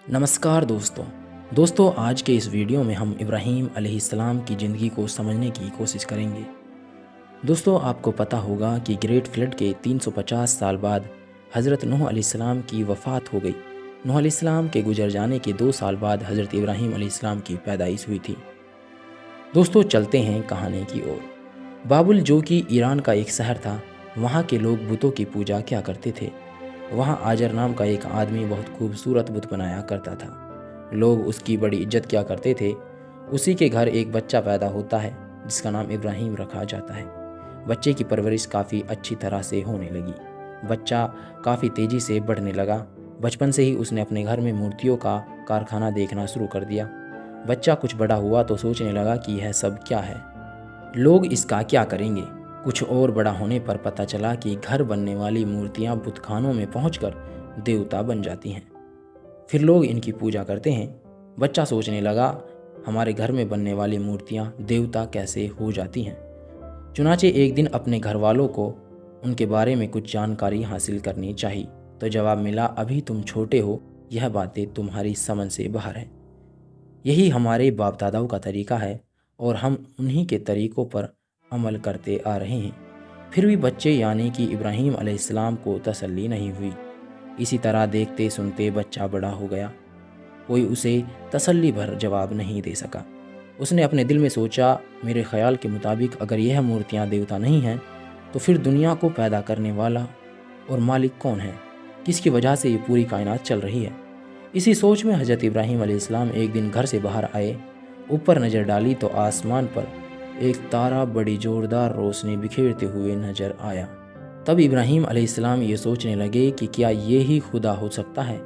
नमस्कार दोस्तों आज के इस वीडियो में हम इब्राहीम अलैहिस्सलाम की ज़िंदगी को समझने की कोशिश करेंगे। दोस्तों आपको पता होगा कि ग्रेट फ्लड के 350 साल बाद हज़रत नूह अलैहिस्सलाम की वफ़ात हो गई। नूह अलैहिस्सलाम के गुजर जाने के 2 साल बाद हज़रत इब्राहीम अलैहिस्सलाम की पैदाइश हुई थी। दोस्तों चलते हैं कहानी की ओर। बाबुल जो कि ईरान का एक शहर था, वहाँ के लोग बुतों की पूजा किया करते थे। वहाँ आजर नाम का एक आदमी बहुत खूबसूरत बुत बनाया करता था। लोग उसकी बड़ी इज्जत किया करते थे। उसी के घर एक बच्चा पैदा होता है जिसका नाम इब्राहीम रखा जाता है। बच्चे की परवरिश काफ़ी अच्छी तरह से होने लगी। बच्चा काफ़ी तेज़ी से बढ़ने लगा। बचपन से ही उसने अपने घर में मूर्तियों का कारखाना देखना शुरू कर दिया। बच्चा कुछ बड़ा हुआ तो सोचने लगा कि यह सब क्या है, लोग इसका क्या करेंगे। कुछ और बड़ा होने पर पता चला कि घर बनने वाली मूर्तियां बुतखानों में पहुंचकर देवता बन जाती हैं। फिर लोग इनकी पूजा करते हैं। बच्चा सोचने लगा, हमारे घर में बनने वाली मूर्तियां देवता कैसे हो जाती हैं। चुनाचे एक दिन अपने घर वालों को उनके बारे में कुछ जानकारी हासिल करनी चाहिए, तो जवाब मिला, अभी तुम छोटे हो, यह बातें तुम्हारी समझ से बाहर हैं। यही हमारे बाप दादाओं का तरीका है और हम उन्हीं के तरीक़ों पर अमल करते आ रहे हैं। फिर भी बच्चे यानी कि इब्राहीम अलैहिस्सलाम को तसल्ली नहीं हुई। इसी तरह देखते सुनते बच्चा बड़ा हो गया। कोई उसे तसल्ली भर जवाब नहीं दे सका। उसने अपने दिल में सोचा, मेरे ख्याल के मुताबिक अगर यह मूर्तियां देवता नहीं हैं तो फिर दुनिया को पैदा करने वाला और मालिक कौन है, किसकी वजह से ये पूरी कायनात चल रही है। इसी सोच में हज़रत इब्राहीम अलैहिस्सलाम एक दिन घर से बाहर आए। ऊपर नज़र डाली तो आसमान पर एक तारा बड़ी ज़ोरदार रोशनी बिखेरते हुए नजर आया। तब इब्राहीम अलैहिस्सलाम ये सोचने लगे कि क्या ये ही खुदा हो सकता है।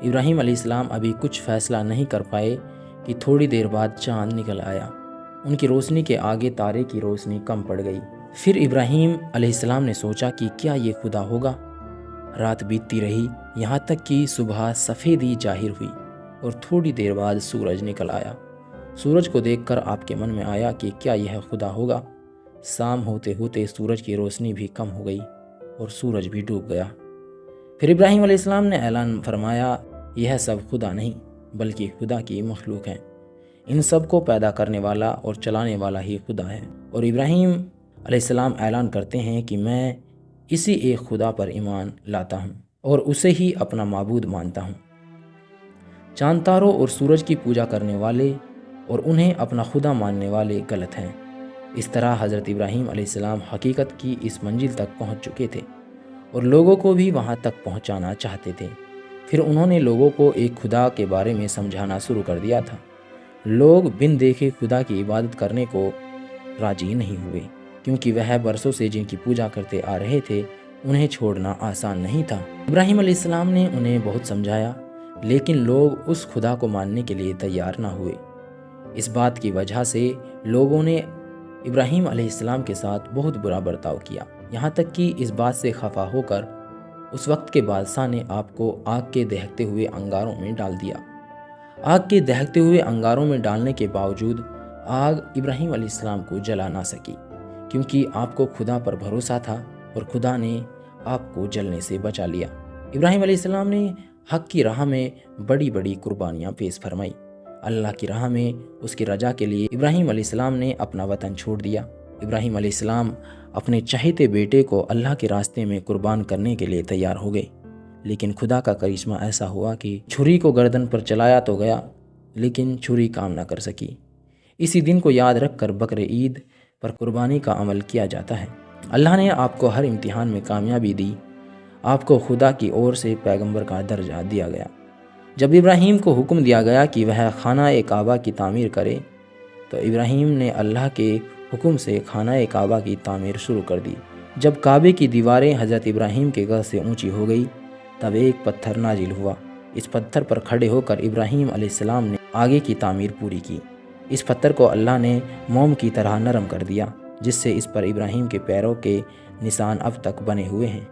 इब्राहीम अलैहिस्सलाम अभी कुछ फैसला नहीं कर पाए कि थोड़ी देर बाद चांद निकल आया। उनकी रोशनी के आगे तारे की रोशनी कम पड़ गई। फिर इब्राहीम अलैहिस्सलाम ने सोचा कि क्या ये खुदा होगा। रात बीतती रही, यहाँ तक कि सुबह सफ़ेदी जाहिर हुई और थोड़ी देर बाद सूरज निकल आया। सूरज को देखकर आपके मन में आया कि क्या यह खुदा होगा। शाम होते होते सूरज की रोशनी भी कम हो गई और सूरज भी डूब गया। फिर इब्राहीम अलैहिस्सलाम ने ऐलान फरमाया, यह सब खुदा नहीं बल्कि खुदा की मखलूक हैं। इन सब को पैदा करने वाला और चलाने वाला ही खुदा है। और इब्राहीम अलैहिस्सलाम ऐलान करते हैं कि मैं इसी एक खुदा पर ईमान लाता हूँ और उसे ही अपना माबूद मानता हूँ। चांद तारों और सूरज की पूजा करने वाले और उन्हें अपना खुदा मानने वाले गलत हैं। इस तरह हज़रत इब्राहीम अलैहिस्सलाम हकीकत की इस मंजिल तक पहुंच चुके थे और लोगों को भी वहां तक पहुंचाना चाहते थे। फिर उन्होंने लोगों को एक खुदा के बारे में समझाना शुरू कर दिया था। लोग बिन देखे खुदा की इबादत करने को राजी नहीं हुए, क्योंकि वह बरसों से जिनकी पूजा करते आ रहे थे उन्हें छोड़ना आसान नहीं था। इब्राहीम अलैहिस्सलाम ने उन्हें बहुत समझाया, लेकिन लोग उस खुदा को मानने के लिए तैयार ना हुए। इस बात की वजह से लोगों ने इब्राहीम अलैहिस्सलाम के साथ बहुत बुरा बर्ताव किया। यहाँ तक कि इस बात से खफा होकर उस वक्त के बादशाह ने आपको आग के दहकते हुए अंगारों में डाल दिया। आग के दहकते हुए अंगारों में डालने के बावजूद आग इब्राहीम अलैहिस्सलाम को जला ना सकी, क्योंकि आपको खुदा पर भरोसा था और खुदा ने आपको जलने से बचा लिया। इब्राहीम अलैहिस्सलाम ने हक की राह में बड़ी बड़ी कुर्बानियाँ पेश फरमाई। अल्लाह की राह में उसकी रजा के लिए इब्राहीम अलैहिस्सलाम ने अपना वतन छोड़ दिया। इब्राहीम अलैहिस्सलाम अपने चहेते बेटे को अल्लाह के रास्ते में कुर्बान करने के लिए तैयार हो गए। लेकिन खुदा का करिश्मा ऐसा हुआ कि छुरी को गर्दन पर चलाया तो गया, लेकिन छुरी काम ना कर सकी। इसी दिन को याद रखकर बकरे ईद पर कुर्बानी का अमल किया जाता है। अल्लाह ने आपको हर इम्तिहान में कामयाबी दी। आपको खुदा की ओर से पैगंबर का दर्जा दिया गया। जब इब्राहीम को हुक्म दिया गया कि वह खाना-ए काबा की तामीर करे, तो इब्राहीम ने अल्लाह के हुक्म से खाना-ए काबा की तामीर शुरू कर दी। जब काबे की दीवारें हज़रत इब्राहीम के घर से ऊंची हो गई, तब एक पत्थर नाजिल हुआ। इस पत्थर पर खड़े होकर इब्राहीम अलैहिस्सलाम ने आगे की तामीर पूरी की। इस पत्थर को अल्लाह ने मोम की तरह नरम कर दिया, जिससे इस पर इब्राहीम के पैरों के निशान अब तक बने हुए हैं।